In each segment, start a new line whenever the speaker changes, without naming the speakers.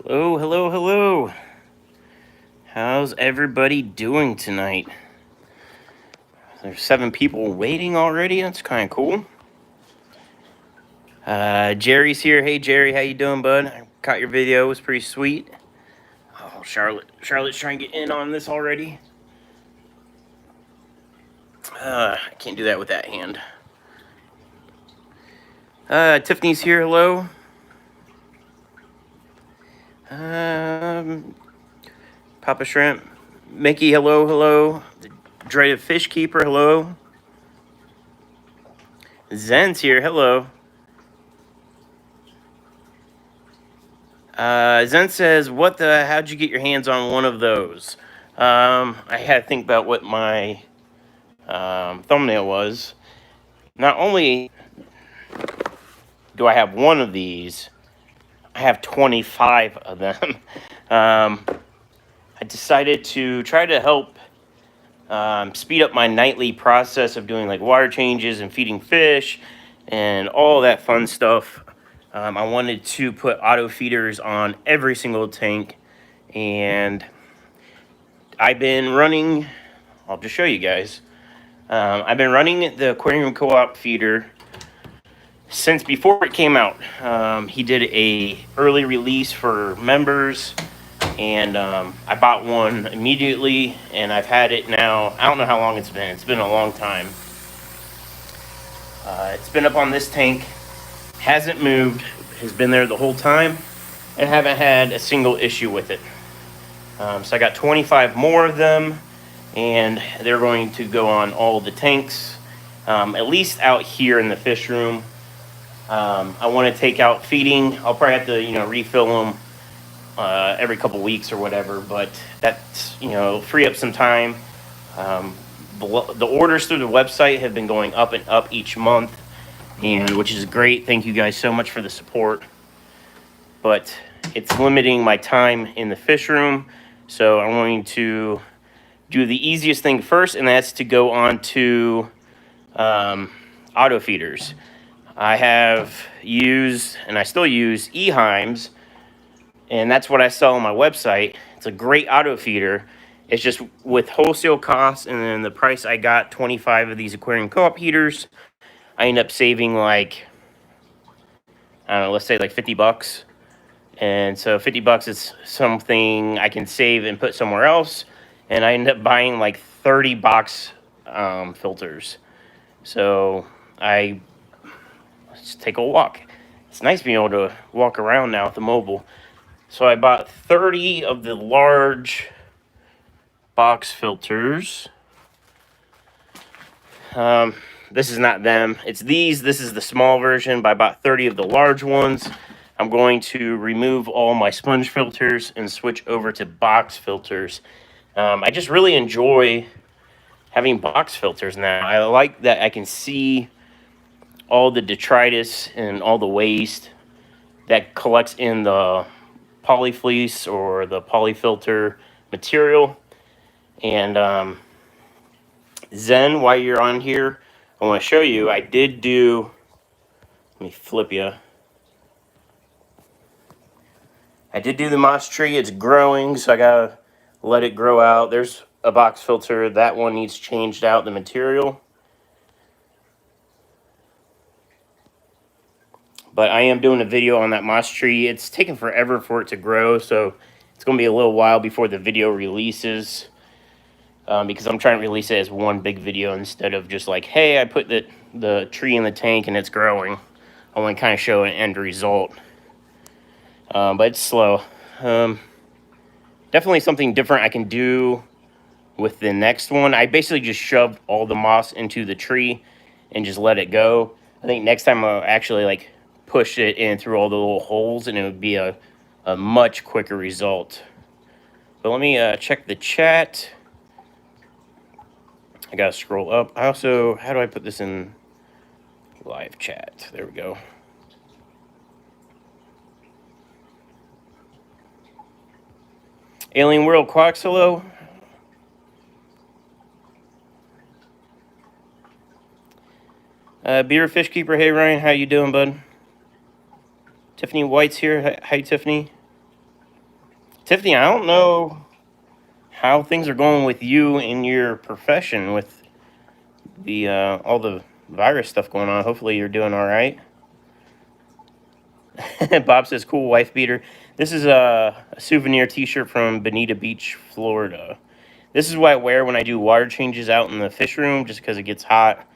Hello, hello, hello. How's everybody doing tonight? There's 7 people waiting already. That's kind of cool. Jerry's here. Hey, Jerry, how you doing, bud? I caught your video. It was pretty sweet. Oh, Charlotte's trying to get in on this already. I can't do that with that hand. Tiffany's here. Hello. Papa Shrimp. Mickey, hello, hello. The Dreaded Fish Keeper, hello. Zen's here. Hello. Zen says, how'd you get your hands on one of those? I had to think about what my thumbnail was. Not only do I have one of these, I have 25 of them. I decided to try to help speed up my nightly process of doing like water changes and feeding fish and all that fun stuff. I wanted to put auto feeders on every single tank, and I've been running, I'll just show you guys. I've been running the Aquarium Co-op feeder since before it came out. He did a early release for members, and I bought one immediately, and I've had it now. I don't know how long it's been. It's been a long time. It's been up on this tank, hasn't moved, has been there the whole time, and haven't had a single issue with it. So I got 25 more of them, and they're going to go on all the tanks, at least out here in the fish room. I want to take out feeding. I'll probably have to, refill them every couple weeks or whatever, but that's, free up some time. The orders through the website have been going up and up each month, and which is great. Thank you guys so much for the support. But it's limiting my time in the fish room, so I'm going to do the easiest thing first, and that's to go on to auto feeders. I have used, and I still use, Eheim's, and that's what I sell on my website. It's a great auto feeder. It's just with wholesale costs and then the price I got 25 of these Aquarium Co-op heaters, I end up saving like, I don't know, let's say like $50. And so $50 is something I can save and put somewhere else. And I end up buying like 30 box filters. So let's take a walk. It's nice being able to walk around now with the mobile. So I bought 30 of the large box filters. This is not them. It's these. This is the small version, but I bought 30 of the large ones. I'm going to remove all my sponge filters and switch over to box filters. I just really enjoy having box filters now. I like that I can see all the detritus and all the waste that collects in the polyfleece or the polyfilter material. And Zen, while you're on here, I want to show you, I did do, let me flip you. I did do the moss tree. It's growing, so I gotta let it grow out. There's a box filter. That one needs changed out, the material. But I am doing a video on that moss tree. It's taken forever for it to grow, so it's going to be a little while before the video releases. Because I'm trying to release it as one big video instead of just like, hey, I put the tree in the tank and it's growing. I want to kind of show an end result. But it's slow. Definitely something different I can do with the next one. I basically just shoved all the moss into the tree and just let it go. I think next time I'll actually like push it in through all the little holes, and it would be a much quicker result. But let me check the chat. I gotta scroll up. I also, how do I put this in live chat? There we go. Alien World Quacks, hello. Beer Fish Keeper, hey Ryan, how you doing, bud? Tiffany White's here. Hi, Tiffany. Tiffany, I don't know how things are going with you in your profession with the all the virus stuff going on. Hopefully you're doing all right. Bob says, "Cool wife beater." This is a souvenir T-shirt from Bonita Beach, Florida. This is what I wear when I do water changes out in the fish room, just because it gets hot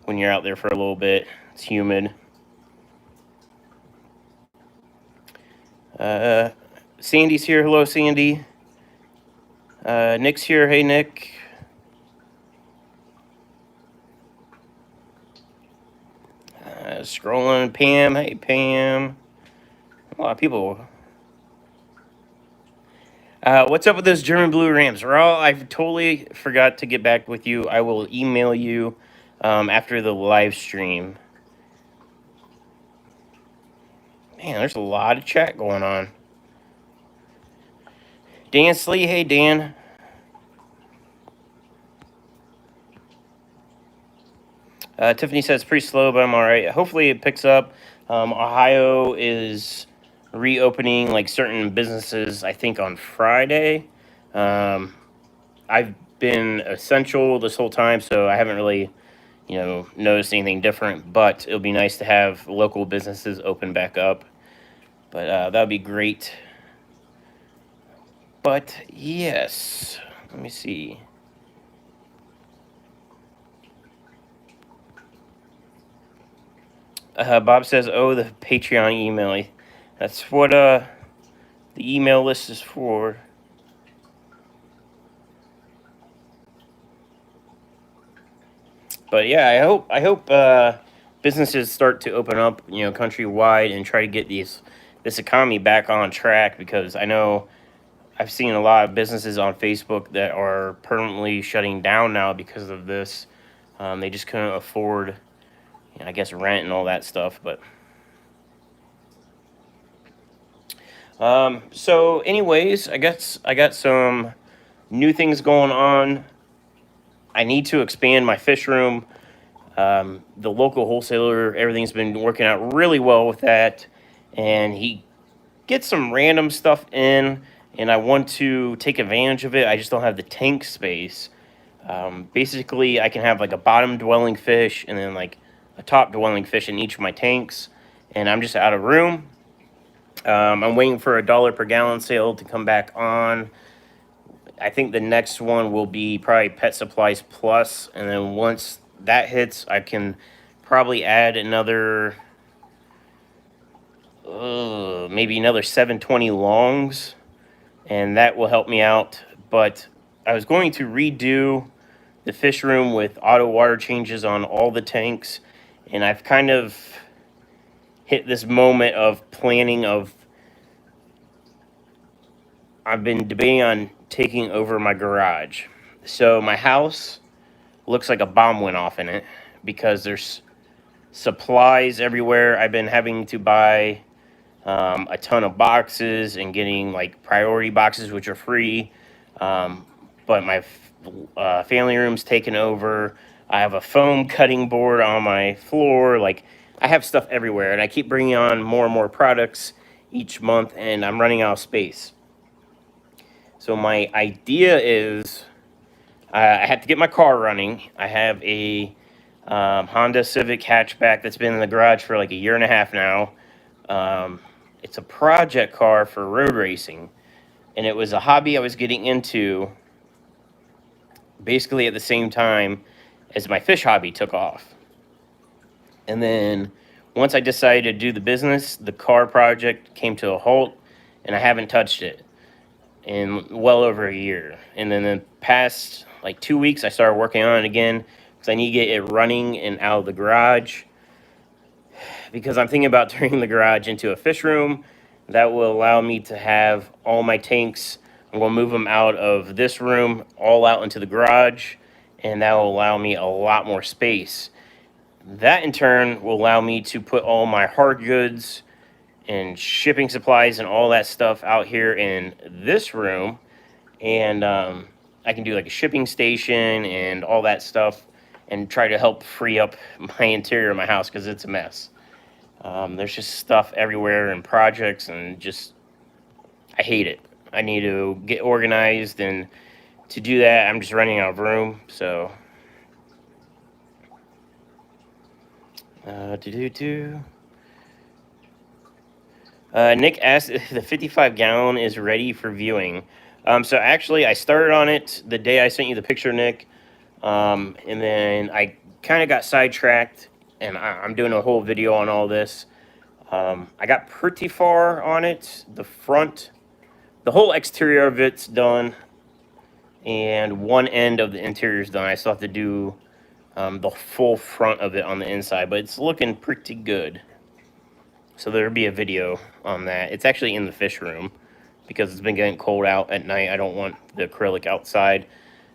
when you're out there for a little bit. It's humid. Sandy's here. Hello, Sandy. Nick's here. Hey, Nick. Scrolling. Pam. Hey, Pam. A lot of people. What's up with those German Blue Rams? Raul, I totally forgot to get back with you. I will email you after the live stream. Man, there's a lot of chat going on. Dan Slee, hey Dan. Tiffany says it's pretty slow, but I'm all right. Hopefully it picks up. Ohio is reopening like certain businesses, I think, on Friday. I've been essential this whole time, so I haven't really, noticed anything different. But it'll be nice to have local businesses open back up. But that would be great. But yes, let me see. Bob says, "Oh, the Patreon email. That's what the email list is for." But yeah, I hope businesses start to open up, countrywide, and try to get this economy back on track, because I know I've seen a lot of businesses on Facebook that are permanently shutting down now because of this. They just couldn't afford, I guess, rent and all that stuff. But so anyways, I guess I got some new things going on. I need to expand my fish room. The local wholesaler, everything's been working out really well with that, and he gets some random stuff in, and I want to take advantage of it. I just don't have the tank space. Basically, I can have like a bottom dwelling fish and then like a top dwelling fish in each of my tanks, and I'm just out of room. I'm waiting for $1 per gallon sale to come back on. I think the next one will be probably Pet Supplies Plus, and then once that hits, I can probably add another, maybe another 720 longs, and that will help me out. But I was going to redo the fish room with auto water changes on all the tanks, and I've kind of hit this moment of planning of, I've been debating on taking over my garage. So my house looks like a bomb went off in it because there's supplies everywhere. I've been having to buy a ton of boxes and getting like priority boxes, which are free. But my family room's taken over. I have a foam cutting board on my floor. Like, I have stuff everywhere, and I keep bringing on more and more products each month, and I'm running out of space. So my idea is, I have to get my car running. I have a Honda Civic hatchback that's been in the garage for like a year and a half now. It's a project car for road racing, and it was a hobby I was getting into basically at the same time as my fish hobby took off. And then once I decided to do the business, the car project came to a halt, and I haven't touched it in well over a year. And then the past like 2 weeks, I started working on it again because I need to get it running and out of the garage, because I'm thinking about turning the garage into a fish room. That will allow me to have all my tanks. I'm going to move them out of this room all out into the garage, and that will allow me a lot more space. That in turn will allow me to put all my hard goods and shipping supplies and all that stuff out here in this room, and I can do like a shipping station and all that stuff, and try to help free up my interior of my house because it's a mess. There's just stuff everywhere and projects, and just, I hate it. I need to get organized, and to do that, I'm just running out of room. So, Nick asked if the 55 gallon is ready for viewing. So actually, I started on it the day I sent you the picture, Nick, and then I kind of got sidetracked, and I'm doing a whole video on all this. I got pretty far on it. The front, the whole exterior of it's done, and one end of the interior is done. I still have to do the full front of it on the inside, but it's looking pretty good. So there'll be a video on that. It's actually in the fish room because it's been getting cold out at night. I don't want the acrylic outside.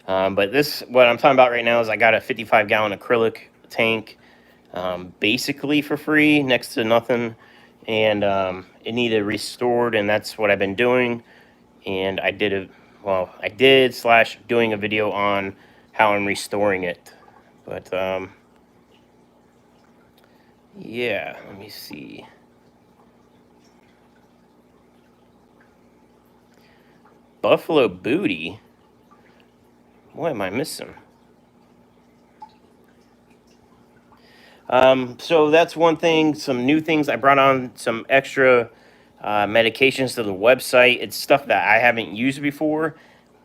But this, what I'm talking about right now, is I got a 55-gallon acrylic tank, basically for free, next to nothing. And it needed restored, and that's what I've been doing. And I did / doing a video on how I'm restoring it. But yeah, let me see. Buffalo Booty? What am I missing? So that's one thing. Some new things. I brought on some extra medications to the website. It's stuff that I haven't used before,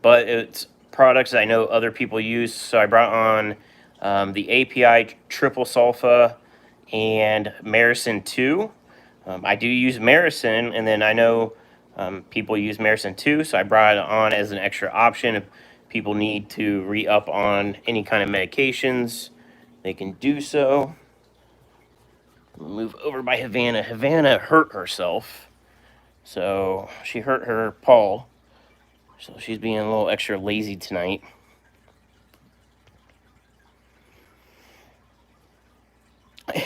but it's products that I know other people use. So I brought on the API triple sulfa and Maricin 2. I do use Maricin, and then I know people use Maricin 2, so I brought it on as an extra option. If people need to re-up on any kind of medications, they can do so. Move over by Havana. Havana hurt herself, so she hurt her paw, so she's being a little extra lazy tonight.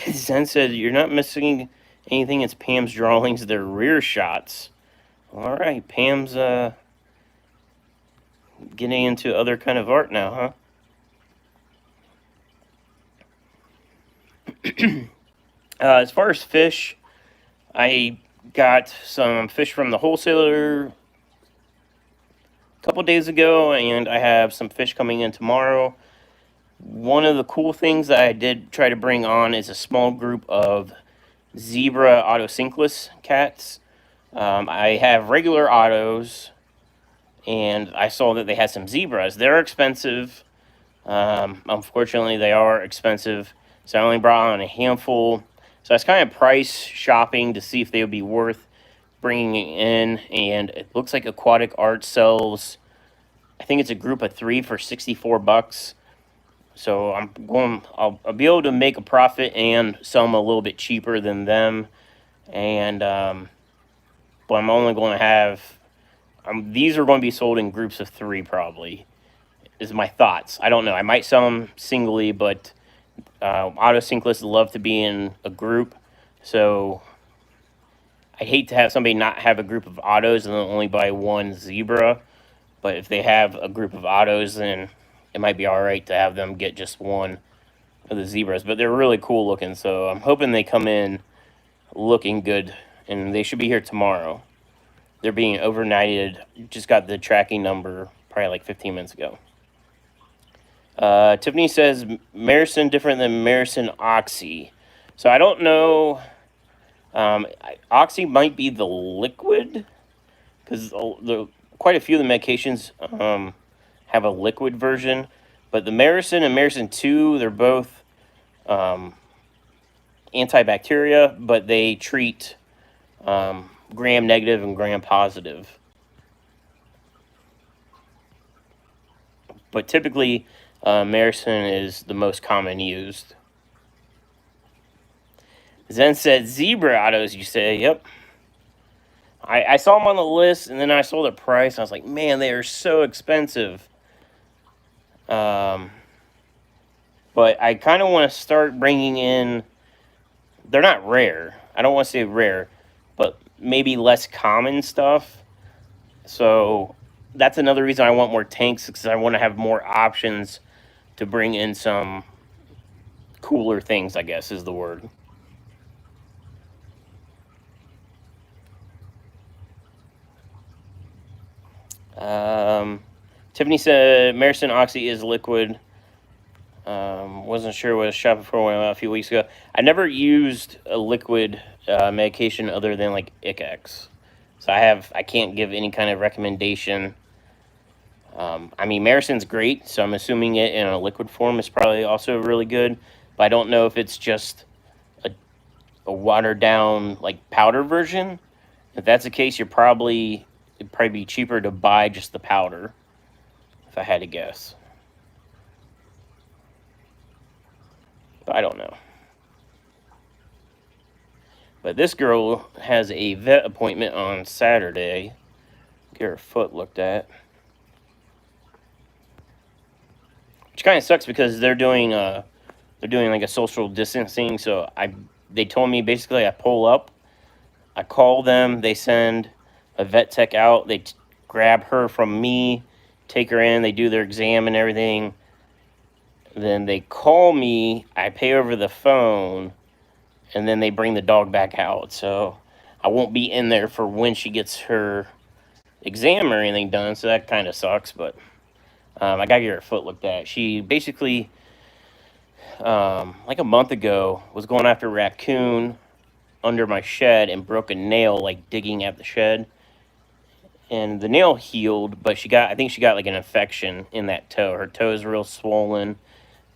Zen said, "You're not missing anything. It's Pam's drawings. They're rear shots." All right, Pam's getting into other kind of art now, huh? As far as fish, I got some fish from the wholesaler a couple days ago, and I have some fish coming in tomorrow. One of the cool things that I did try to bring on is a small group of zebra otocinclus cats. I have regular autos, and I saw that they had some zebras. They're expensive. Unfortunately, they are expensive, so I only brought on a handful. So I was kind of price shopping to see if they would be worth bringing in, and it looks like Aquatic Art sells, I think it's a group of 3 for $64. So I'll be able to make a profit and sell them a little bit cheaper than them. And but I'm only going to have these are going to be sold in groups of 3 probably, is my thoughts. I don't know. I might sell them singly, but otocinclus love to be in a group. So I hate to have somebody not have a group of autos and then only buy one zebra. But if they have a group of autos, then it might be all right to have them get just one of the zebras. But they're really cool looking, so I'm hoping they come in looking good, and they should be here tomorrow. They're being overnighted. Just got the tracking number probably like 15 minutes ago. Tiffany says Maricin different than Maricin Oxy. So I don't know. Oxy might be the liquid, because quite a few of the medications have a liquid version. But the Maricin and Maricin 2, they're both antibacteria, but they treat gram negative and gram positive. But typically, Maricin is the most common used. Zen said, zebra autos, you say? Yep. I saw them on the list, and then I saw the price, and I was like, man, they are so expensive. But I kind of want to start bringing in, they're not rare. I don't want to say rare, but maybe less common stuff. So that's another reason I want more tanks, because I want to have more options to bring in some cooler things, I guess is the word. Tiffany said Maricin Oxy is liquid. Wasn't sure what I was shopping for a few weeks ago. I never used a liquid medication other than like ICX, so I can't give any kind of recommendation. I mean, Maricin's great, so I'm assuming it in a liquid form is probably also really good. But I don't know if it's just a watered down like powder version. If that's the case, it'd probably be cheaper to buy just the powder, if I had to guess. But I don't know. But this girl has a vet appointment on Saturday. Get her foot looked at. Which kind of sucks because they're doing like a social distancing. So they told me basically I pull up, I call them, they send a vet tech out, they grab her from me, take her in, they do their exam and everything. Then they call me, I pay over the phone, and then they bring the dog back out. So I won't be in there for when she gets her exam or anything done. So that kind of sucks, but I gotta get her foot looked at. She basically, like a month ago, was going after a raccoon under my shed and broke a nail, like digging at the shed. And the nail healed, but I think she got like an infection in that toe. Her toe is real swollen,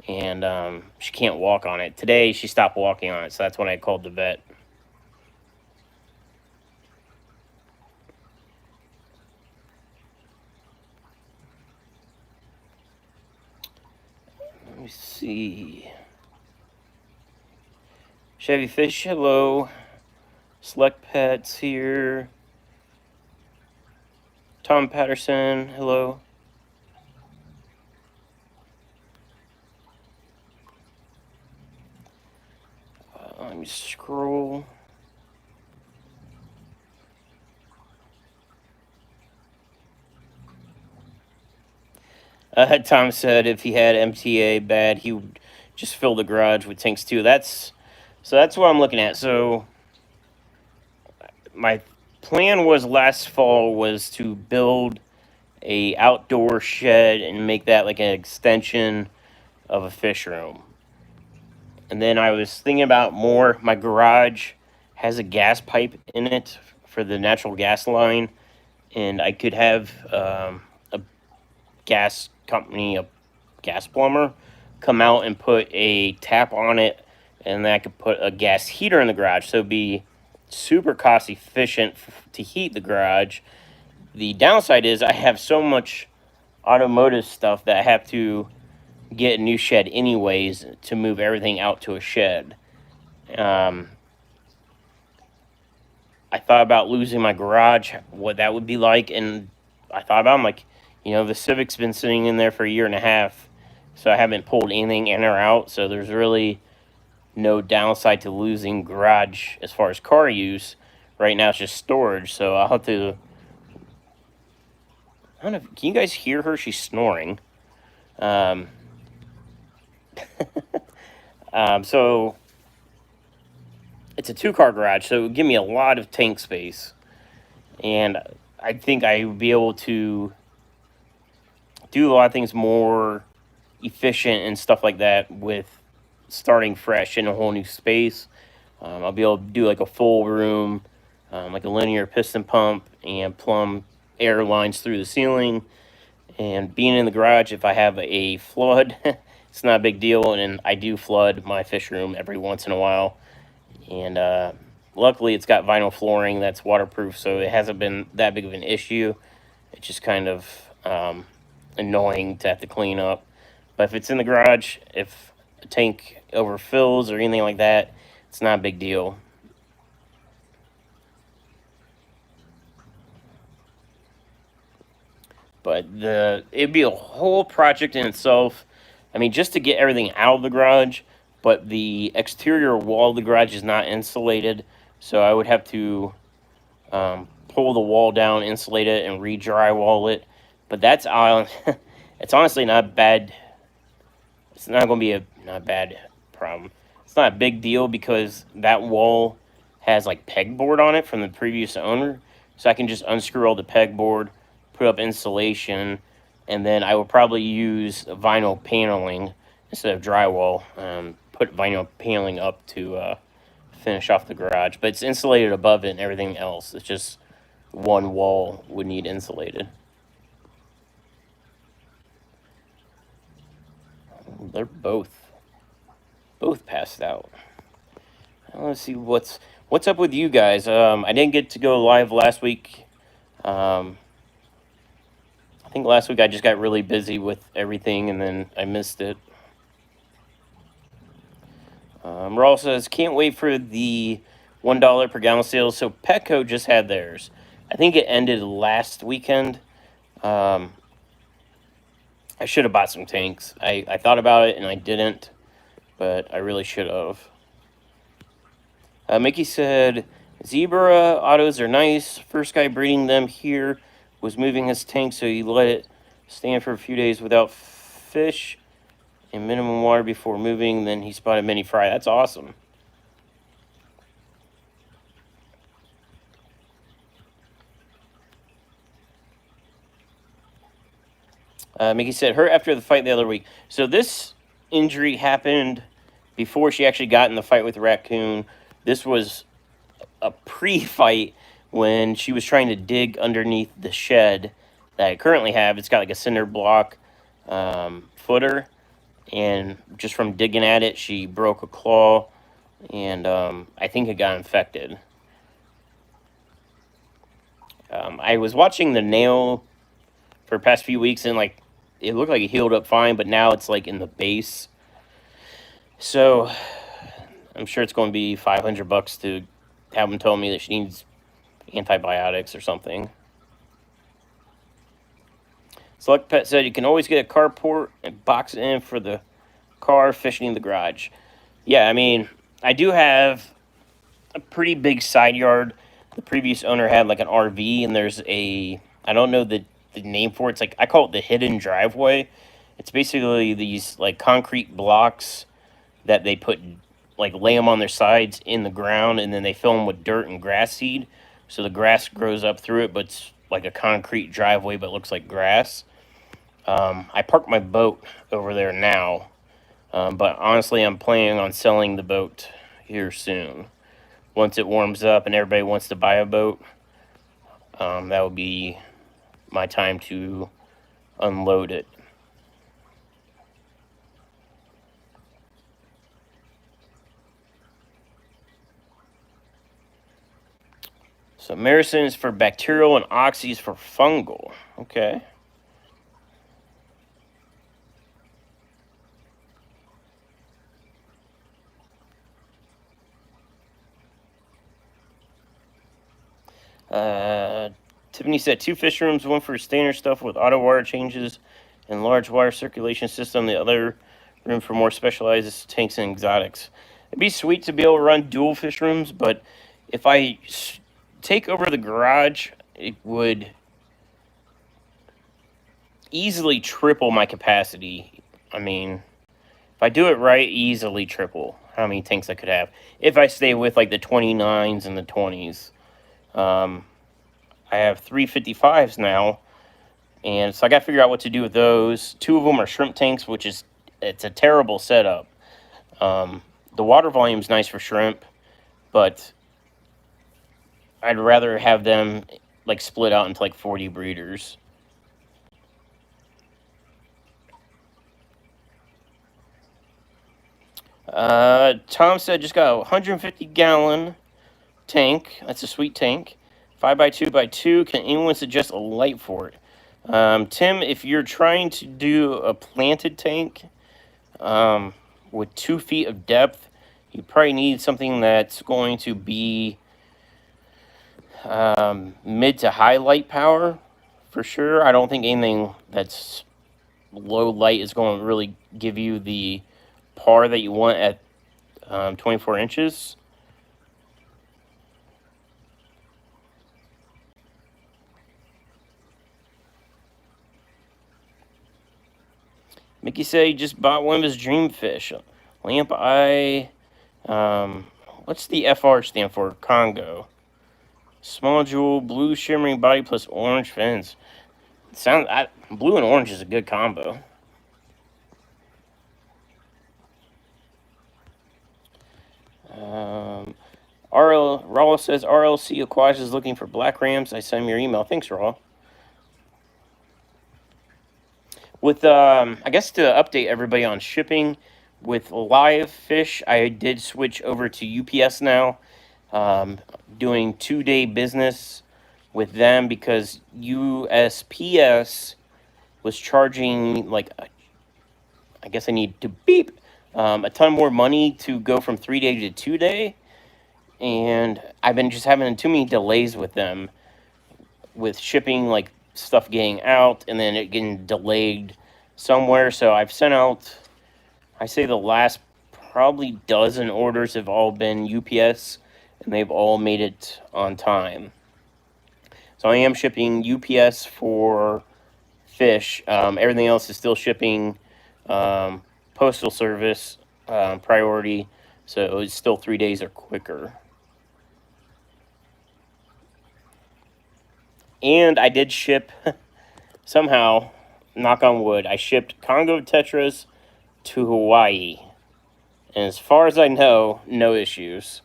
and she can't walk on it. Today, she stopped walking on it, so that's when I called the vet. Let me see. Chevy Fish, hello. Select Pets here. Tom Patterson, hello. Let me scroll. Tom said if he had MTA bad, he would just fill the garage with tanks too. That's what I'm looking at. So my plan was last fall was to build a outdoor shed and make that like an extension of a fish room. And then I was thinking about more. My garage has a gas pipe in it for the natural gas line, and I could have a gas company, a gas plumber, come out and put a tap on it, and then I could put a gas heater in the garage. So it'd be super cost efficient to heat the garage. The downside is I have so much automotive stuff that I have to get a new shed anyways to move everything out to a shed. I thought about losing my garage, what that would be like, and I thought about, I'm like, the Civic's been sitting in there for a year and a half, so I haven't pulled anything in or out, so there's really no downside to losing garage as far as car use. Right now it's just storage, so I'll have to... I don't know, can you guys hear her? She's snoring. So it's a 2-car garage, so it would give me a lot of tank space, and I think I would be able to do a lot of things more efficient and stuff like that with starting fresh in a whole new space. I'll be able to do like a full room, like a linear piston pump, and plumb air lines through the ceiling. And being in the garage, if I have a flood, it's not a big deal, and I do flood my fish room every once in a while. And luckily, it's got vinyl flooring that's waterproof, so it hasn't been that big of an issue. It's just kind of annoying to have to clean up. But if it's in the garage, if a tank overfills or anything like that, it's not a big deal. But it'd be a whole project in itself. I mean, just to get everything out of the garage, but the exterior wall of the garage is not insulated, so I would have to pull the wall down, insulate it, and re-drywall it. But that's it's honestly not bad. It's not going to be a not bad problem. It's not a big deal because that wall has like pegboard on it from the previous owner, so I can just unscrew all the pegboard, put up insulation, and then I will probably use vinyl paneling instead of drywall. Put vinyl paneling up to finish off the garage, but it's insulated above it and everything else. It's just one wall would need insulated. They're both passed out. Let's see what's up with you guys. I didn't get to go live last week. I think last week I just got really busy with everything and then I missed it. Raul says, can't wait for the $1 per gallon sales. So Petco just had theirs. I think it ended last weekend. I should have bought some tanks. I thought about it and I didn't, but I really should have. Mickey said, Zebra autos are nice. First guy breeding them here was moving his tank, so he let it stand for a few days without fish and minimum water before moving. Then he spotted mini fry. That's awesome. Mickey said, hurt after the fight the other week. So this injury happened before she actually got in the fight with the raccoon. This was a pre-fight when she was trying to dig underneath the shed that I currently have. It's got like a cinder block footer, and just from digging at it, she broke a claw, and I think it got infected. I was watching the nail for the past few weeks, and like it looked like it healed up fine, but now it's like in the base. So I'm sure it's going to be $500 to have them tell me that she needs antibiotics or something. Select Pet said you can always get a carport and box it in for the car, fishing in the garage. Yeah, I mean, I do have a pretty big side yard. The previous owner had like an RV, and there's a, I don't know the name for it. It's like, I call it the hidden driveway. It's basically these like concrete blocks that they put, like lay them on their sides in the ground, and then they fill them with dirt and grass seed. So the grass grows up through it, but it's like a concrete driveway, but looks like grass. I parked my boat over there now, but honestly, I'm planning on selling the boat here soon. Once it warms up and everybody wants to buy a boat, that will be my time to unload it. So Maricin is for bacterial and Oxy is for fungal. Okay. Tiffany said 2 fish rooms, one for standard stuff with auto water changes and large water circulation system. The other room for more specialized tanks and exotics. It'd be sweet to be able to run dual fish rooms, but if I take over the garage, it would easily triple my capacity. I mean, if I do it right, easily triple how many tanks I could have if I stay with like the 29s and the 20s. I have 355s now, and so I got to figure out what to do with those. 2 of them are shrimp tanks, which is, it's a terrible setup. The water volume is nice for shrimp, but I'd rather have them like split out into like 40 breeders. Tom said just got a 150 gallon tank. That's a sweet tank. 5x2x2. Can anyone suggest a light for it? Tim, if you're trying to do a planted tank with 2 feet of depth, you probably need something that's going to be mid to high light power for sure. I don't think anything that's low light is going to really give you the par that you want at 24 inches. Mickey said he just bought one of his dream fish. Lamp eye. What's the FR stand for? Congo. Small jewel, blue shimmering body plus orange fins. Blue and orange is a good combo. Raw says RLC Aquaj is looking for black rams. I sent him your email. Thanks, Raw. With I guess to update everybody on shipping, with live fish, I did switch over to UPS now. Doing 2-day business with them because USPS was charging like, I guess I need to beep, a ton more money to go from 3-day to 2-day. And I've been just having too many delays with them, with shipping, like stuff getting out and then it getting delayed somewhere. So I've sent out, I say the last probably dozen orders have all been UPS, and they've all made it on time. So I am shipping UPS for fish. Everything else is still shipping postal service priority. So it's still 3 days or quicker. And I did ship, somehow, knock on wood, I shipped Congo Tetras to Hawaii. And as far as I know, no issues.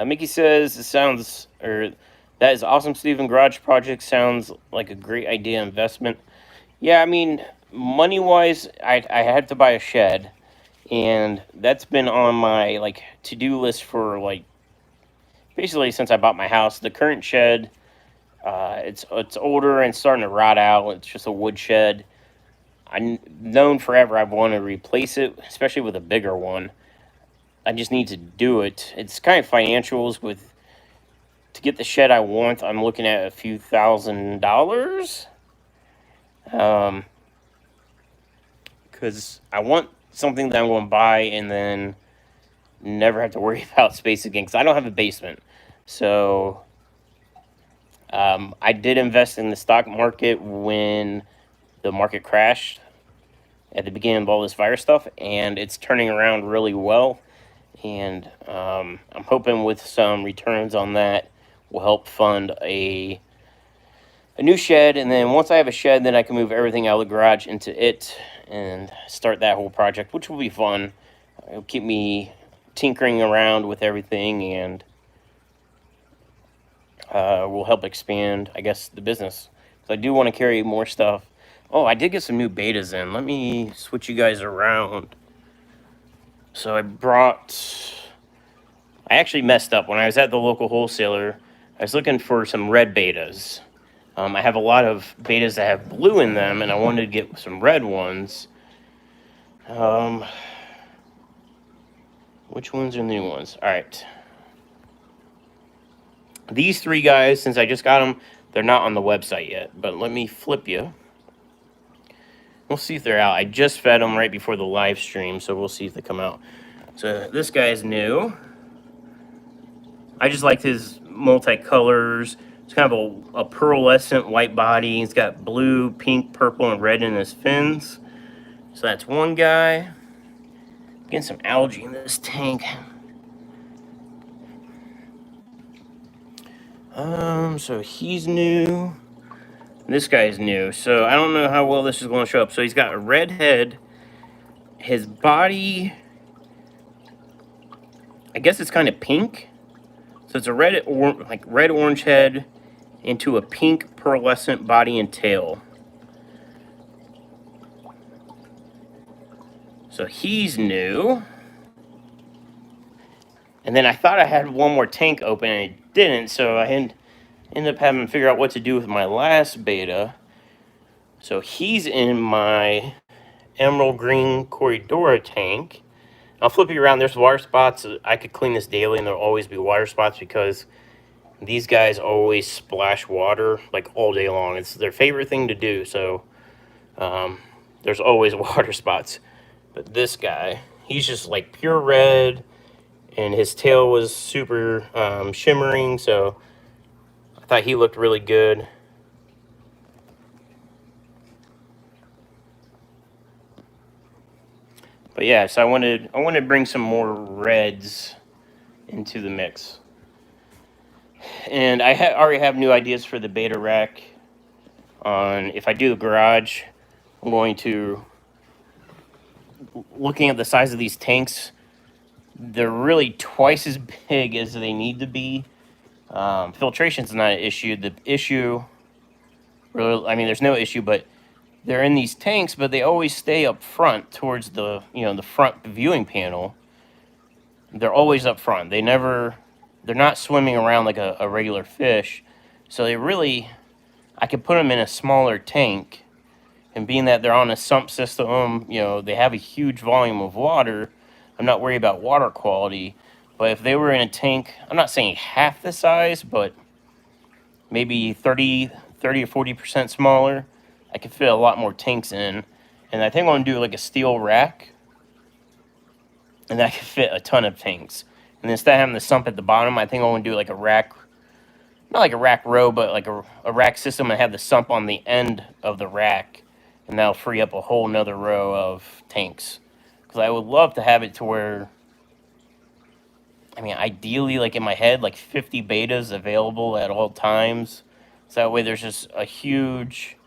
Mickey says, that is awesome, Stephen. Garage project sounds like a great idea investment. Yeah, I mean, money-wise, I had to buy a shed. And that's been on my, like, to-do list for, like, basically since I bought my house. The current shed, it's older and starting to rot out. It's just a wood shed. I've known forever I want to replace it, especially with a bigger one. I just need to do it. It's kind of financials to get the shed I want. I'm looking at a few $1,000s. Because I want something that I'm going to buy and then never have to worry about space again. Because I don't have a basement. So I did invest in the stock market when the market crashed at the beginning of all this virus stuff, and it's turning around really well. And I'm hoping with some returns on that will help fund a new shed. And then once I have a shed, then I can move everything out of the garage into it and start that whole project, which will be fun. It'll keep me tinkering around with everything, and will help expand, I guess, the business. So I do want to carry more stuff. Oh, I did get some new betas in. Let me switch you guys around. So I actually messed up. When I was at the local wholesaler, I was looking for some red betas. I have a lot of betas that have blue in them, and I wanted to get some red ones. Which ones are new ones? All right. These 3 guys, since I just got them, they're not on the website yet. But let me flip you. We'll see if they're out. I just fed them right before the live stream, so we'll see if they come out. So this guy's new. I just liked his multicolors. It's kind of a pearlescent white body. He's got blue, pink, purple, and red in his fins. So that's one guy. Getting some algae in this tank. So he's new. This guy's new. So I don't know how well this is going to show up. So he's got a red head. His body, I guess it's kind of pink. So it's a red-orange head into a pink pearlescent body and tail. So he's new. And then I thought I had one more tank open and it didn't, so I ended up having to figure out what to do with my last beta. So he's in my emerald green Corridora tank. I'll flip you around. There's water spots. I could clean this daily and there'll always be water spots because these guys always splash water like all day long. It's their favorite thing to do. So there's always water spots. But this guy, he's just like pure red, and his tail was super shimmering. So I thought he looked really good. But yeah, so I wanted to bring some more reds into the mix. And I already have new ideas for the beta rack. On if I do the garage, I'm going to, looking at the size of these tanks, they're really twice as big as they need to be. Filtration's not an issue. The issue, really, I mean, there's no issue, but they're in these tanks, but they always stay up front towards the, the front viewing panel. They're always up front. They're not swimming around like a regular fish. So they really, I could put them in a smaller tank, and being that they're on a sump system, they have a huge volume of water. I'm not worried about water quality. But if they were in a tank, I'm not saying half the size, but maybe 30 or 40% smaller, I could fit a lot more tanks in. And I think I'm going to do like a steel rack, and I could fit a ton of tanks. And instead of having the sump at the bottom, I think I'm going to do like a rack, not like a rack row, but like a rack system, and have the sump on the end of the rack. And that'll free up a whole nother row of tanks. Because I would love to have it to where, I mean, ideally, like in my head, like 50 betas available at all times. So that way there's just a huge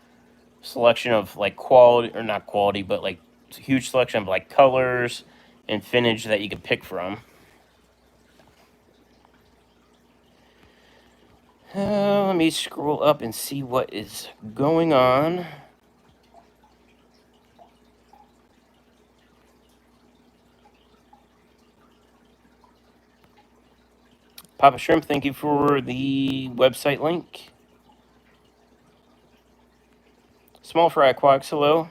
selection of like quality, or not quality, but like a huge selection of like colors and finish that you can pick from. Let me scroll up and see what is going on. Papa Shrimp, thank you for the website link. Small Fry Aquatics, hello.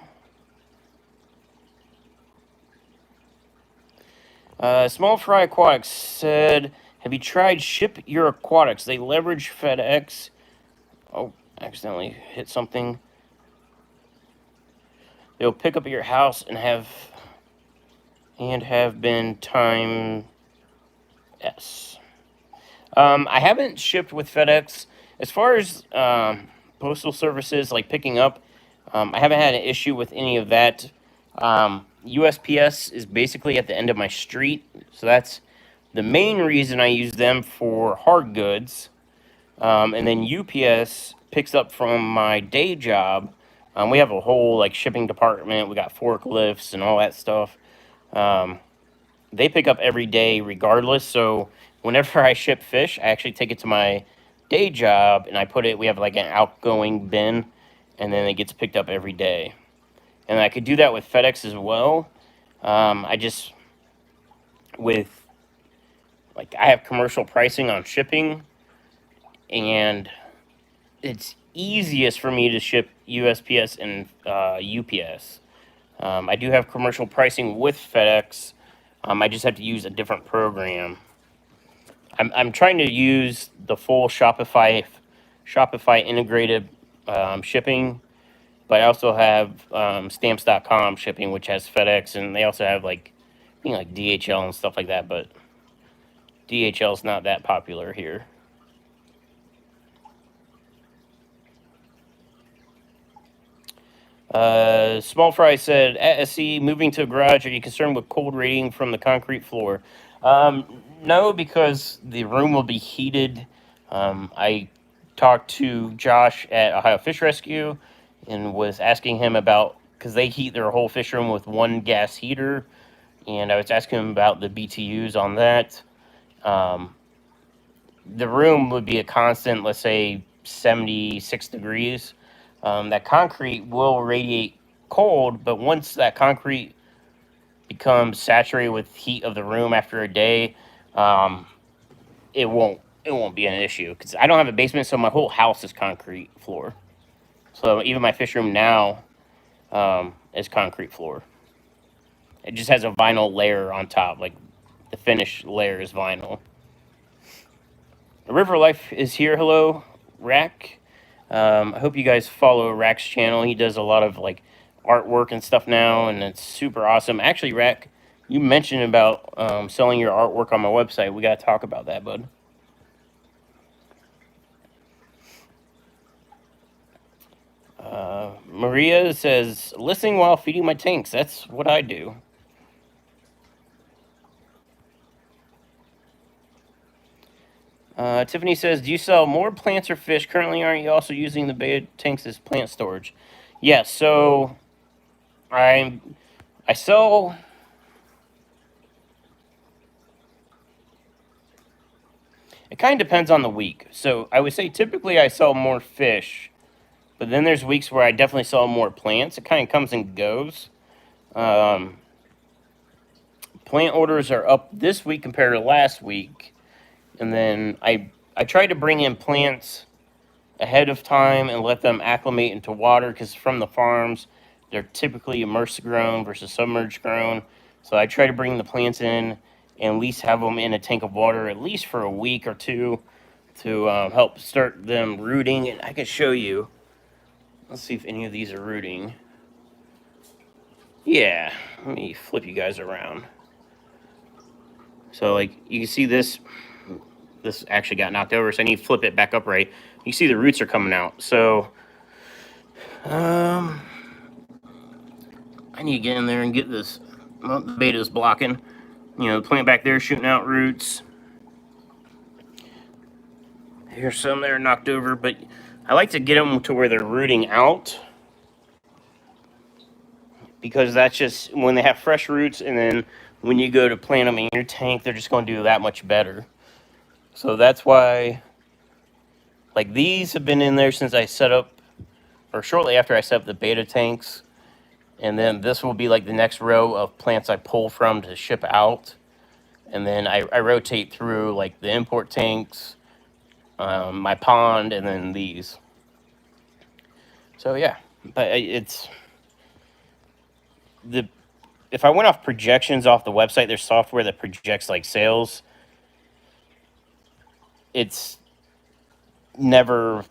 Small Fry Aquatics said, have you tried Ship Your Aquatics? They leverage FedEx. Oh, accidentally hit something. They'll pick up at your house and have been time S. I haven't shipped with FedEx. As far as postal services, like picking up, I haven't had an issue with any of that. USPS is basically at the end of my street, so that's the main reason I use them for hard goods. And then UPS picks up from my day job. We have a whole like shipping department. We got forklifts and all that stuff. They pick up every day regardless. So whenever I ship fish, I actually take it to my day job and I put it, we have like an outgoing bin, and then it gets picked up every day. And I could do that with FedEx as well. I have commercial pricing on shipping, and it's easiest for me to ship USPS and UPS. I do have commercial pricing with FedEx. I just have to use a different program. I'm trying to use the full Shopify integrated shipping, but I also have stamps.com shipping, which has FedEx, and they also have like DHL and stuff like that, but DHL is not that popular here. Small Fry said, at SE, moving to a garage, are you concerned with cold radiating from the concrete floor? No, because the room will be heated. I talked to Josh at Ohio Fish Rescue and was asking him about, because they heat their whole fish room with one gas heater, and I was asking him about the BTUs on that. The room would be a constant, let's say 76 degrees. That concrete will radiate cold, but once that concrete becomes saturated with heat of the room after a day, it won't be an issue, because I don't have a basement, so my whole house is concrete floor. So even my fish room now is concrete floor. It just has a vinyl layer on top, like the finished layer is vinyl. River Life is here. Hello, Rack. I hope you guys follow Rack's channel. He does a lot of like artwork and stuff now, and it's super awesome. Actually, Rack, you mentioned about selling your artwork on my website. We got to talk about that, bud. Maria says, listening while feeding my tanks. That's what I do. Tiffany says, do you sell more plants or fish? Currently, aren't you also using the beta tanks as plant storage? Yes, so I sell. It kind of depends on the week. So I would say typically I sell more fish, but then there's weeks where I definitely sell more plants. It kind of comes and goes. Um, Plant orders are up this week compared to last week, and then I try to bring in plants ahead of time and let them acclimate into water, because from the farms they're typically immersed grown versus submerged grown. So I try to bring the plants in and at least have them in a tank of water at least for a week or two to help start them rooting. And I can show you. Let's see if any of these are rooting. Yeah, let me flip you guys around. So like you can see this actually got knocked over, so I need to flip it back upright. You see the roots are coming out. So I need to get in there and get this. Well, the beta's blocking. You know, the plant back there shooting out roots. Here's some that are knocked over, but I like to get them to where they're rooting out, because that's just when they have fresh roots, and then when you go to plant them in your tank, they're just going to do that much better. So that's why, like, these have been in there since I set up, or shortly after I set up the beta tanks. And then this will be like the next row of plants I pull from to ship out. And then I rotate through like the import tanks, my pond, and then these. So yeah, but it's the if I went off projections off the website, there's software that projects like sales. It's never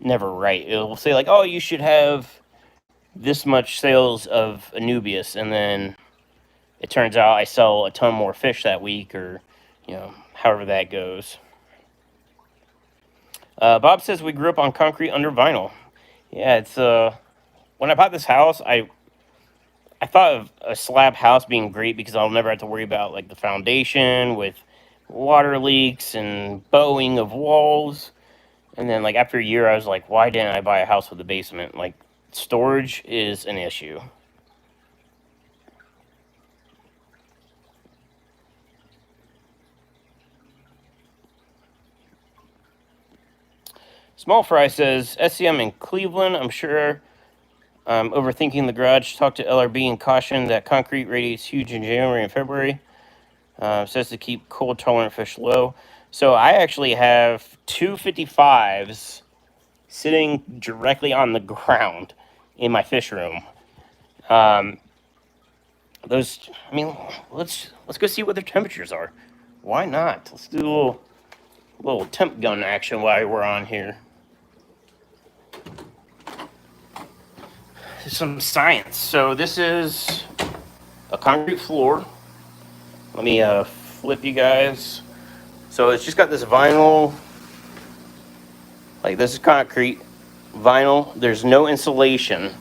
right. It'll say like, oh, you should have this much sales of Anubias, and then it turns out I sell a ton more fish that week, or however that goes. Bob says we grew up on concrete under vinyl. Yeah, it's when I bought this house, I thought of a slab house being great because I'll never have to worry about like the foundation with water leaks and bowing of walls. And then like after a year, I was like, why didn't I buy a house with a basement? Like, storage is an issue. Small Fry says, SCM in Cleveland, I'm sure I'm overthinking the garage. Talk to LRB and caution that concrete radiates huge in January and February. Says to keep cold tolerant fish low. So I actually have two 55s sitting directly on the ground in my fish room. Those, I mean, let's go see what their temperatures are. Why not? Let's do a little temp gun action while we're on here. Some science. So this is a concrete floor. Let me flip you guys. So it's just got this vinyl, like this is concrete, vinyl. There's no insulation.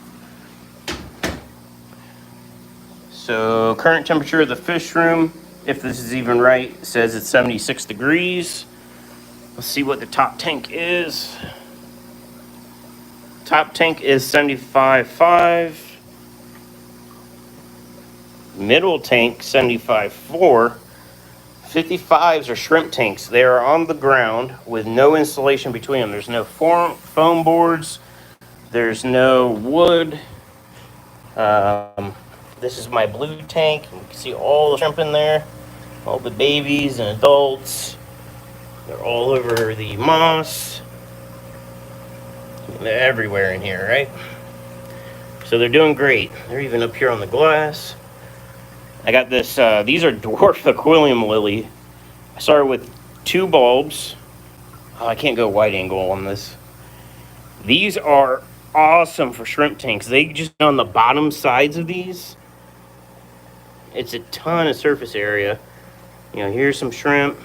So current temperature of the fish room, if this is even right, says it's 76 degrees. Let's see what the top tank is. Top tank is 75.5. Middle tank 75.4. 55s are shrimp tanks. They are on the ground with no insulation between them. There's no foam boards. There's no wood. This is my blue tank. You can see all the shrimp in there. All the babies and adults. They're all over the moss. They're everywhere in here, right? So they're doing great. They're even up here on the glass. I got this, these are dwarf aquarium lily. I started with 2 bulbs. Oh, I can't go wide angle on this. These are awesome for shrimp tanks. They just on the bottom sides of these. It's a ton of surface area. Here's some shrimp.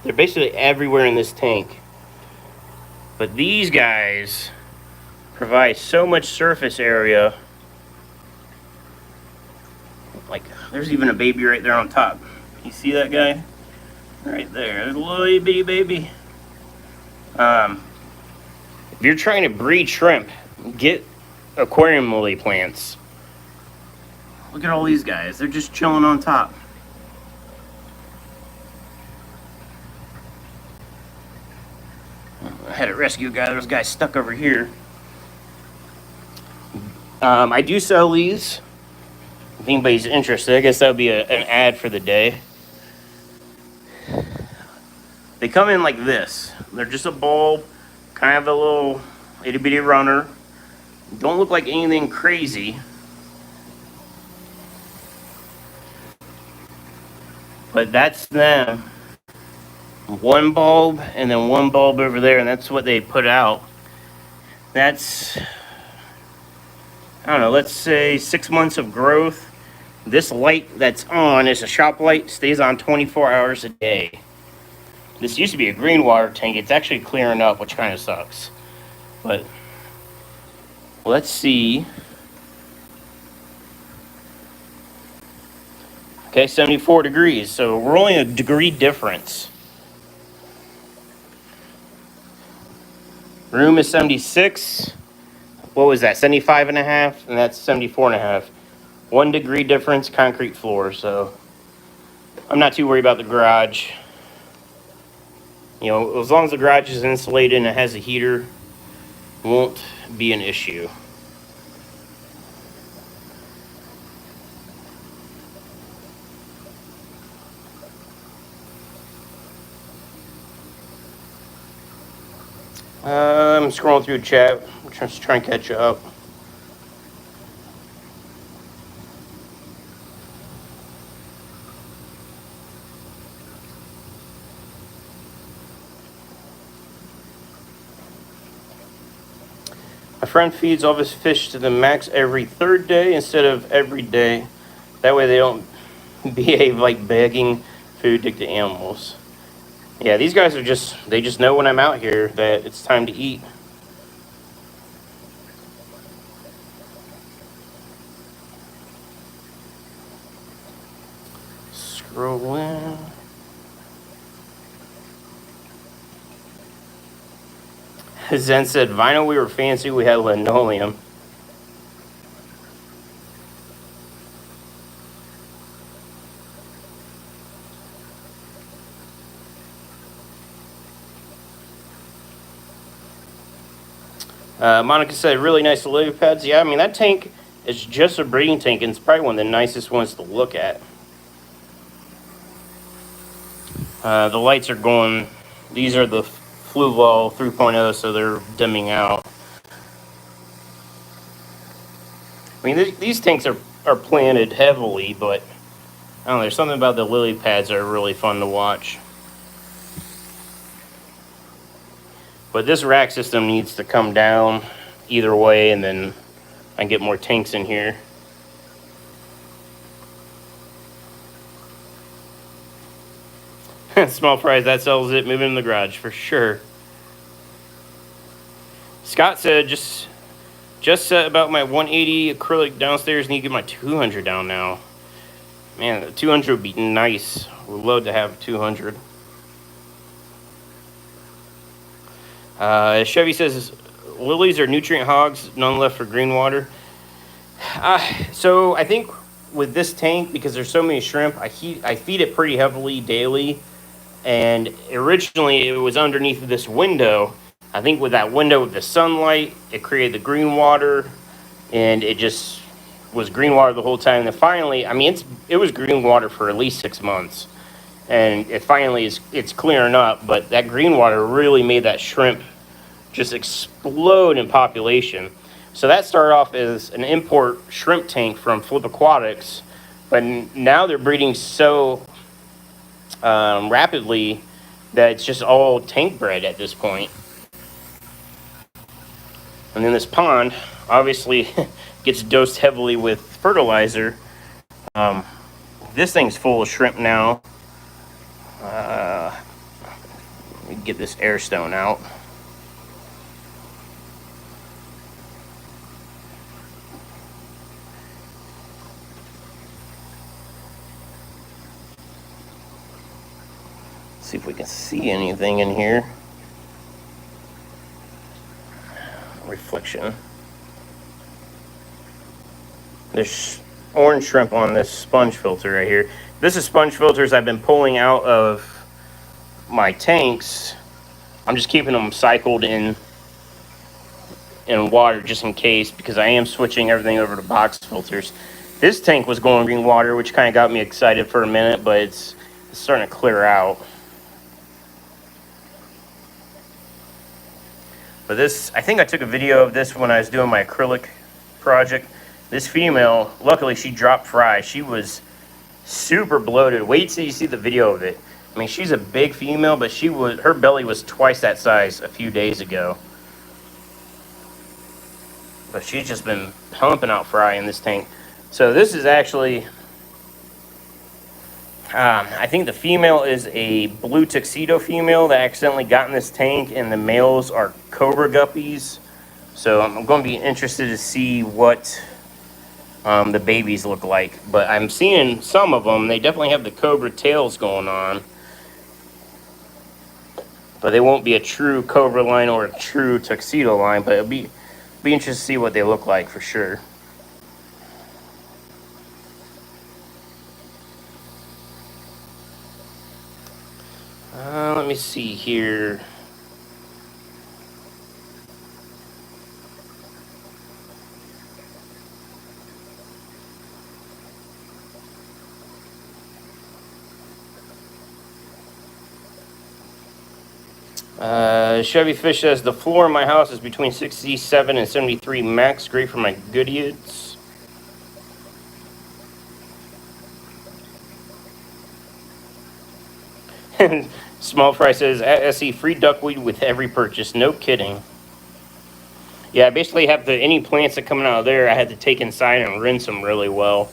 They're basically everywhere in this tank. But these guys provide so much surface area. Like, there's even a baby right there on top. You see that guy? Right there. There's a little itty bitty baby. If you're trying to breed shrimp, get aquarium lily plants. Look at all these guys. They're just chilling on top. I had to rescue a guy. There was a guy stuck over here. I do sell these. If anybody's interested, I guess that would be an ad for the day. They come in like this. They're just a bulb, kind of a little itty bitty runner. Don't look like anything crazy. But that's them. One bulb and then one bulb over there, and that's what they put out. That's, I don't know, let's say 6 months of growth. This light that's on is a shop light, stays on 24 hours a day. This used to be a green water tank. It's actually clearing up, which kind of sucks. But let's see. Okay, 74 degrees. So we're only a degree difference. Room is 76. What was that? 75 and a half, and that's 74 and a half. 1 degree difference, concrete floor. So I'm not too worried about the garage. You know, as long as the garage is insulated and it has a heater, it won't be an issue. I'm scrolling through chat, just trying to catch up. My friend feeds all of his fish to the max every 3rd day instead of every day. That way they don't behave like begging food to animals. Yeah, these guys are they just know when I'm out here that it's time to eat. Scroll in. Zen said, vinyl, we were fancy, we had linoleum. Monica said, really nice lily pads. Yeah, I mean, that tank is just a breeding tank, and it's probably one of the nicest ones to look at. The lights are going, these are the Fluval 3.0, so they're dimming out. I mean, these tanks are planted heavily, but I don't know, there's something about the lily pads that are really fun to watch. But this rack system needs to come down either way, and then I can get more tanks in here. Small fries, that sells it. Moving in the garage for sure. Scott said, just set about my 180 acrylic downstairs. Need to get my 200 down now. Man, the 200 would be nice. We'd love to have 200. Chevy says, lilies are nutrient hogs, none left for green water. So I think with this tank, because there's so many shrimp, I feed it pretty heavily daily. And originally it was underneath this window. I think with that window with the sunlight, it created the green water, and it just was green water the whole time. And then finally, I mean, it was green water for at least 6 months, and it finally it's clearing up. But that green water really made that shrimp just explode in population. So that started off as an import shrimp tank from Flip Aquatics, but now they're breeding so rapidly that it's just all tank bred at this point. And then this pond obviously gets dosed heavily with fertilizer. This thing's full of shrimp now. Let me get this air stone out. see if we can see anything in here. Reflection. There's orange shrimp on this sponge filter right here. This is sponge filters I've been pulling out of my tanks. I'm just keeping them cycled in water just in case, because I am switching everything over to box filters. This tank was going green water, which kind of got me excited for a minute, but it's starting to clear out. But this, I think I took a video of this when I was doing my acrylic project. This female, luckily she dropped fry. She was super bloated. Wait till you see the video of it. I mean, she's a big female, but her belly was twice that size a few days ago. But she's just been pumping out fry in this tank. So this is actually, I think the female is a blue tuxedo female that accidentally got in this tank, and the males are cobra guppies. So I'm going to be interested to see what the babies look like. But I'm seeing some of them, they definitely have the cobra tails going on. But they won't be a true cobra line or a true tuxedo line, but it'll be interesting to see what they look like for sure. Let me see here. Chevy Fish says the floor in my house is between 67 and 73 max. Great for my Goodyears. Small Fry says at SE free duckweed with every purchase. No kidding. Yeah, I basically have any plants that coming out of there, I had to take inside and rinse them really well.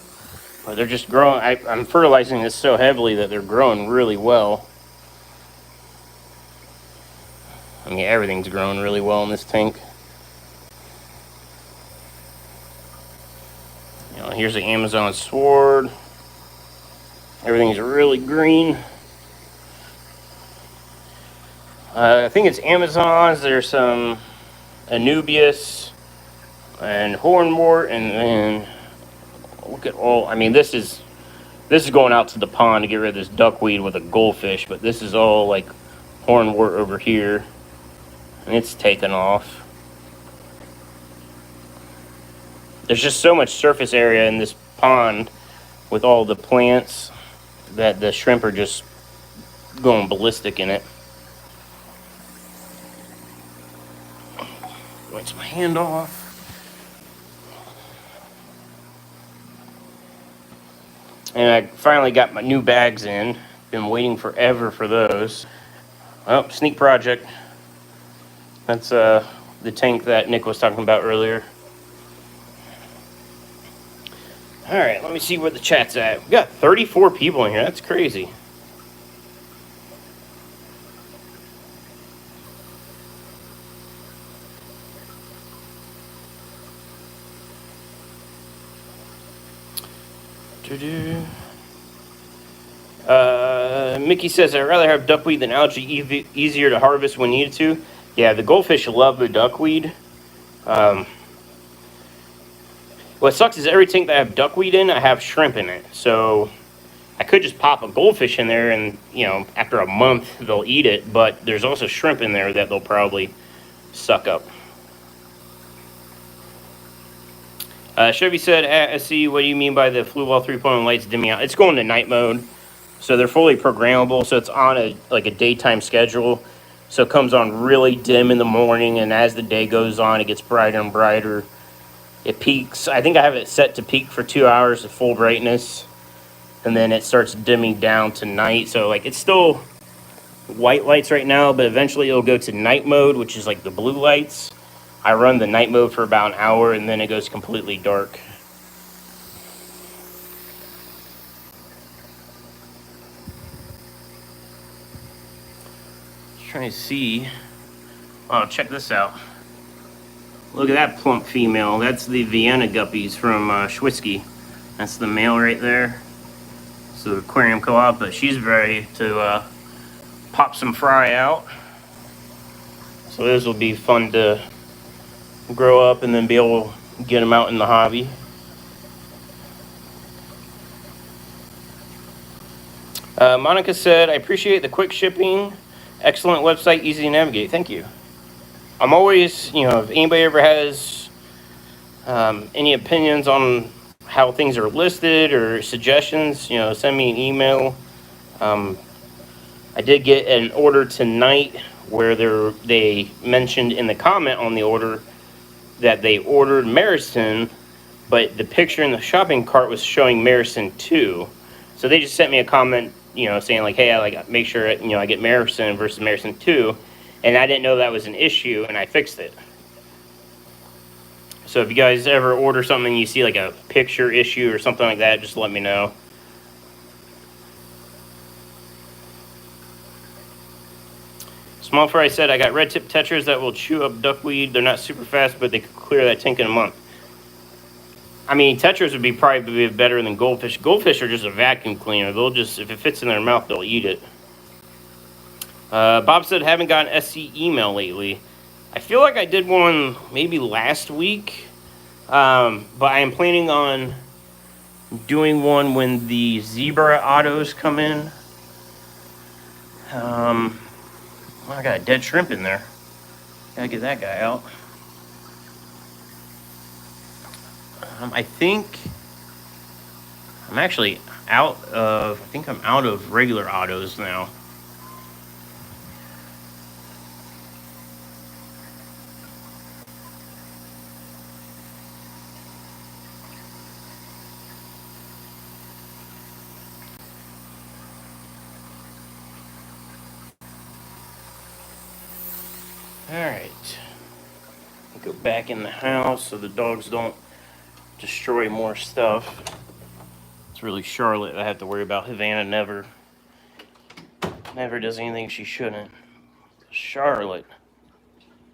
But they're just growing. I'm fertilizing this so heavily that they're growing really well. I mean, everything's growing really well in this tank. You know, here's the Amazon sword. Everything's really green. I think it's Amazons. There's some Anubias and Hornwort, and then look at all. I mean, this is going out to the pond to get rid of this duckweed with a goldfish, but this is all like Hornwort over here. And it's taken off. There's just so much surface area in this pond with all the plants that the shrimp are just going ballistic in it. Rinse my hand off. And I finally got my new bags in. Been waiting forever for those. Oh, Sneak Project. That's the tank that Nick was talking about earlier. All right, let me see where the chat's at. We got 34 people in here. That's crazy. Mickey says, I'd rather have duckweed than algae, easier to harvest when needed to. Yeah, the goldfish love the duckweed. What sucks is every tank that I have duckweed in, I have shrimp in it. So I could just pop a goldfish in there and, you know, after a month they'll eat it. But there's also shrimp in there that they'll probably suck up. Chevy said, I see, what do you mean by the Fluval 3.0 lights dimming out? It's going to night mode. So they're fully programmable. So it's on a daytime schedule. So it comes on really dim in the morning. And as the day goes on, it gets brighter and brighter. It peaks. I think I have it set to peak for 2 hours at full brightness. And then it starts dimming down to night. So like it's still white lights right now. But eventually it'll go to night mode, which is like the blue lights. I run the night mode for about an hour, and then it goes completely dark. Just trying to see. Oh, check this out. Look at that plump female. That's the Vienna guppies from Schwitzky. That's the male right there. So the aquarium co-op, but she's ready to pop some fry out. So those will be fun to grow up and then be able to get them out in the hobby. Monica said, I appreciate the quick shipping. Excellent website, easy to navigate. Thank you. I'm always, if anybody ever has any opinions on how things are listed or suggestions, send me an email. I did get an order tonight where they mentioned in the comment on the order that they ordered Marison, but the picture in the shopping cart was showing Marison 2. So they just sent me a comment, saying like, hey, I make sure I get Marison versus Marison 2, and I didn't know that was an issue, and I fixed it. So if you guys ever order something and you see like a picture issue or something like that, just let me know. Small Fry said, I got red tip tetras that will chew up duckweed. They're not super fast, but they could clear that tank in a month. I mean, tetras would probably be better than goldfish. Goldfish are just a vacuum cleaner. They'll just, if it fits in their mouth, they'll eat it. Bob said, haven't gotten SC email lately. I feel like I did one maybe last week, but I am planning on doing one when the zebra autos come in. I got a dead shrimp in there. Gotta get that guy out. I think I'm actually out of regular autos now. Alright. Go back in the house so the dogs don't destroy more stuff. It's really Charlotte I have to worry about. Havana never does anything she shouldn't. Charlotte,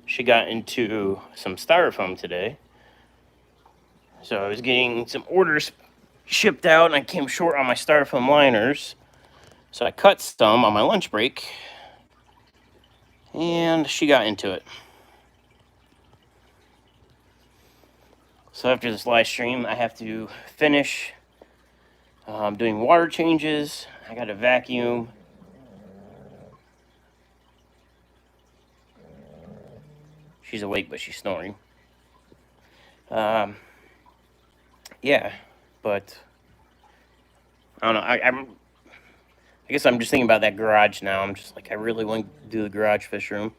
she got into some styrofoam today. So I was getting some orders shipped out and I came short on my styrofoam liners. So I cut some on my lunch break and she got into it. So after this live stream, I have to finish doing water changes. I got to vacuum. She's awake, but she's snoring. Yeah, but I don't know. I guess I'm just thinking about that garage now. I'm just like, I really want to do the garage fish room.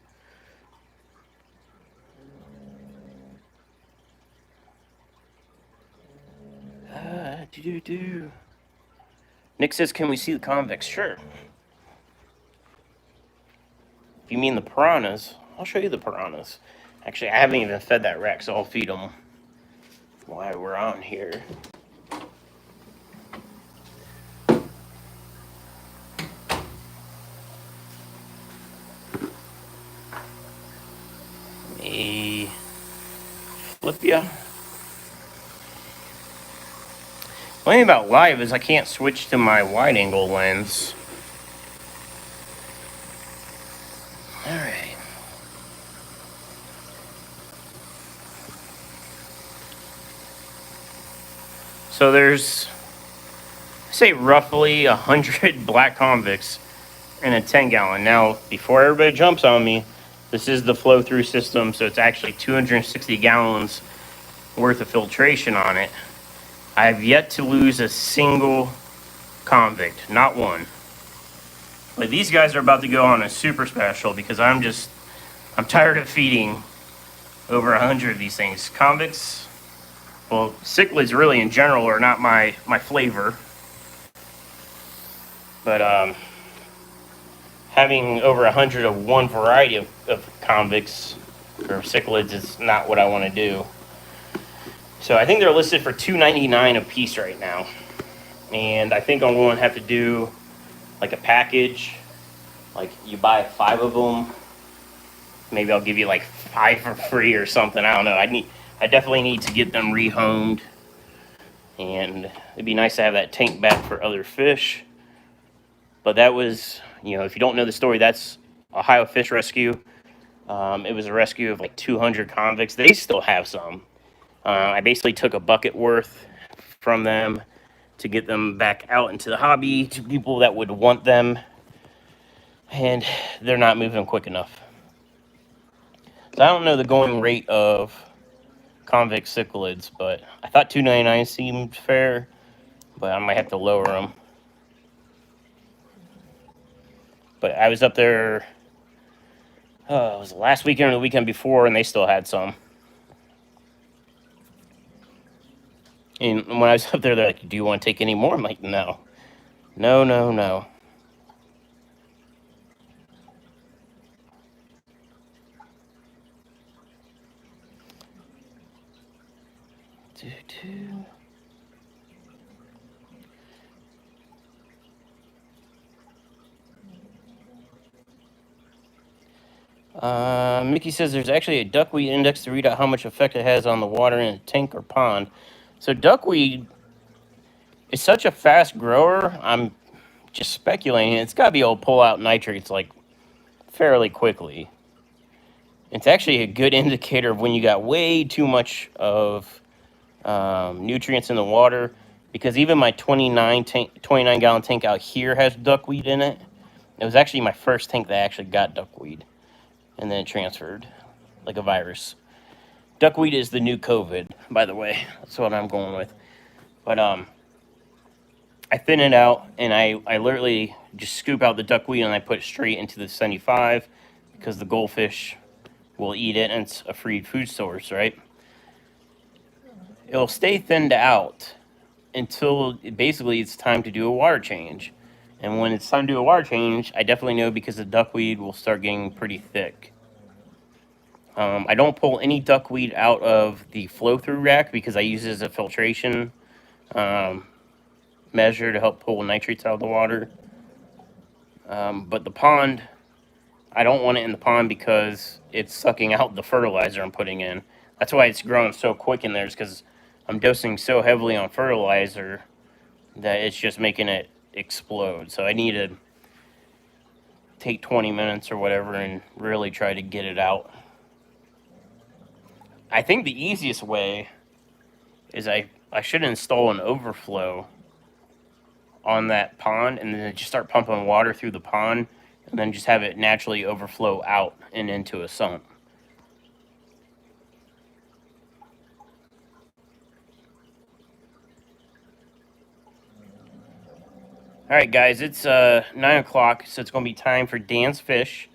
Nick says, can we see the convicts? Sure. If you mean the piranhas, I'll show you the piranhas. Actually, I haven't even fed that rack, so I'll feed them while we're on here. Let me flip ya. The thing about live is I can't switch to my wide angle lens. Alright. So there's, say, roughly 100 black convicts in a 10-gallon. Now, before everybody jumps on me, this is the flow-through system, so it's actually 260 gallons worth of filtration on it. I have yet to lose a single convict, not one. But these guys are about to go on a super special because I'm tired of feeding over 100 of these things. Convicts, well, cichlids really in general are not my flavor. But having over 100 of one variety of convicts or cichlids is not what I want to do. So I think they're listed for $2.99 a piece right now. And I think I'm going to have to do like a package. Like you buy 5 of them. Maybe I'll give you like 5 for free or something. I don't know. I definitely need to get them rehomed. And it'd be nice to have that tank back for other fish. But that was if you don't know the story, that's Ohio Fish Rescue. It was a rescue of like 200 convicts. They still have some. I basically took a bucket worth from them to get them back out into the hobby to people that would want them, and they're not moving quick enough. So I don't know the going rate of convict cichlids, but I thought $2.99 seemed fair, but I might have to lower them. But I was up there, it was the last weekend or the weekend before, and they still had some. And when I was up there, they're like, "Do you want to take any more?" I'm like, "No, no, no, no." Mickey says there's actually a duckweed index to read out how much effect it has on the water in a tank or pond. So duckweed is such a fast grower. I'm just speculating. It's got to be able to pull out nitrates like fairly quickly. It's actually a good indicator of when you got way too much of nutrients in the water, because even my 29 gallon tank out here has duckweed in it. It was actually my first tank that actually got duckweed, and then it transferred like a virus. Duckweed is the new COVID, by the way. That's what I'm going with. But I thin it out, and I literally just scoop out the duckweed and I put it straight into the 75, because the goldfish will eat it, and it's a free food source, right? It'll stay thinned out until basically it's time to do a water change. And when it's time to do a water change, I definitely know, because the duckweed will start getting pretty thick. I don't pull any duckweed out of the flow-through rack because I use it as a filtration measure to help pull nitrates out of the water. But the pond, I don't want it in the pond because it's sucking out the fertilizer I'm putting in. That's why it's growing so quick in there, is because I'm dosing so heavily on fertilizer that it's just making it explode. So I need to take 20 minutes or whatever and really try to get it out. I think the easiest way is I should install an overflow on that pond, and then just start pumping water through the pond, and then just have it naturally overflow out and into a sump. All right, guys, it's 9 o'clock, so it's going to be time for Dan's Fish.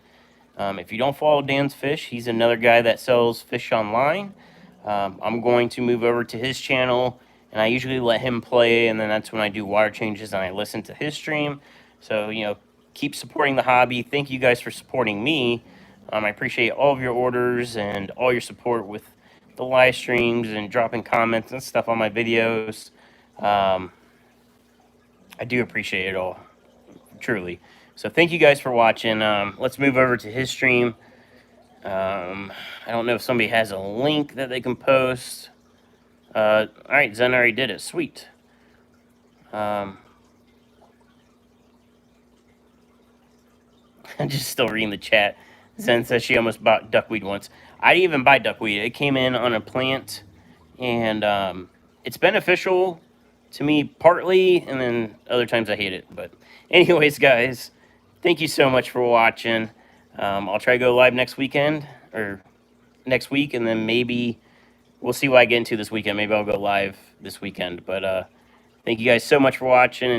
If you don't follow Dan's Fish, he's another guy that sells fish online. I'm going to move over to his channel, and I usually let him play, and then that's when I do water changes and I listen to his stream. So, keep supporting the hobby. Thank you guys for supporting me. I appreciate all of your orders and all your support with the live streams and dropping comments and stuff on my videos. I do appreciate it all, truly. So thank you guys for watching. Let's move over to his stream. I don't know if somebody has a link that they can post. All right, Zen already did it. Sweet. I'm just still reading the chat. Zen says she almost bought duckweed once. I didn't even buy duckweed. It came in on a plant, and it's beneficial to me partly, and then other times I hate it. But anyways, guys, thank you so much for watching. I'll try to go live next weekend, or next week, and then maybe we'll see what I get into this weekend. Maybe I'll go live this weekend. But thank you guys so much for watching.